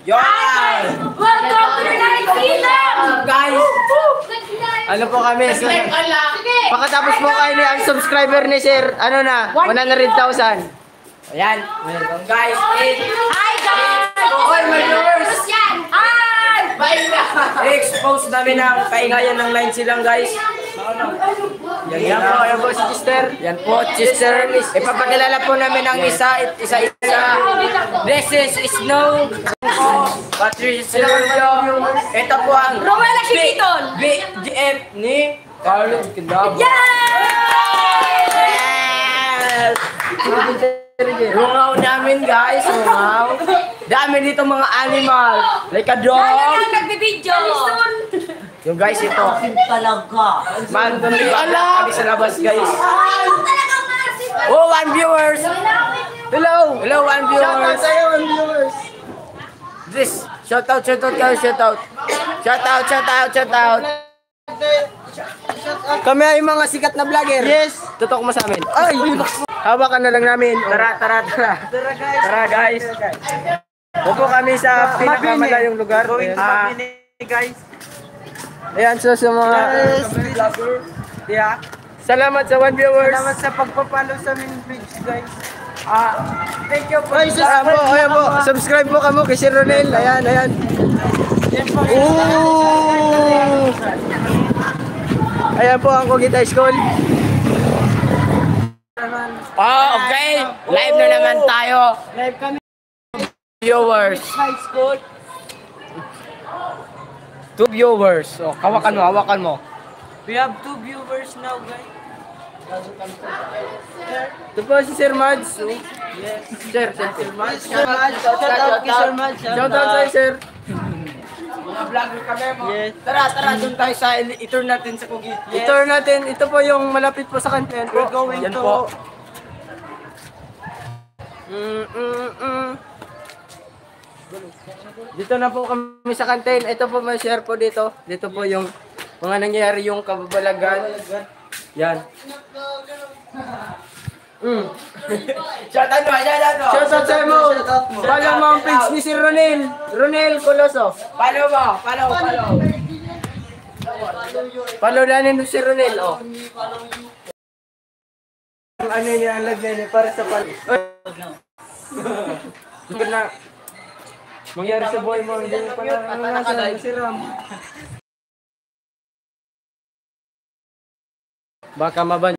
Yan! Welcome to the night season! Guys, ano po kami? Pagkatapos po kayo ni ang subscriber ni Sir, ano na, 100,000. Ayan, welcome guys. Hi guys! Oy, my viewers! Hi! I-expose namin ang kaingayan ng line silang guys. Yan po si Chester. Yan po, Chester. Ipapakilala po namin ang isa-isa. This is Snow. Patricia. Ito po ang Rowella Chiquiton. BGF ni Carlos Kindab. Yes! Rungaw namin guys, rungaw. Dami dito mga animal. Like a dog. Ano lang nagbibideo? Yung guys ito. Talaga. Man, kami sa labas guys. Oh, 1 viewers. Hello. Hello, 1 viewers. Shout out sa'yo, 1 viewers. This, shout out kayo, shout out. Shout out. Kami ay mga sikat na vlogger. Yes. Tutok mo sa amin. Ay, hawakan na lang namin. Tara guys. Pupo kami sa pinakamalayong lugar. Guys. Ayan, so sa mga Yeah. salamat sa 1 viewers. Salamat sa pagpapalo sa aming page, guys. Thank you po. Ayan po. Subscribe po kamo kay Sir Ronel. Ayan. Ooh. Ayan po ang Kogita School. Okay. Live na naman tayo. Live kami Viewers. high school. 2 viewers. Oh, hawakan mo. We have 2 viewers now, guys. Ito po si Sir Mads. Yes. Sir Mads. Shout out kay Sir Mads. Shout out sa'yo, Sir. Mga vlogger kami mo. Yes. Tara, doon tayo sa i-tour natin sa Kogita. I-tour natin. Ito po yung malapit po sa kantin. We're going Yan to... po. Dito na po kami sa kantin. Ito po may share po dito. Dito po yung mga nangyayari yung kababalagan. Yan. Shout out sa'yo mo. Follow mo ang page ni si Ronel Coloso. Follow. Follow na rin si Ronel. Oh. Ano niya ang lagay niya para sa palo. Na mangyari sa buhay mo, hindi mo pala nasa si Ram. Baka maban.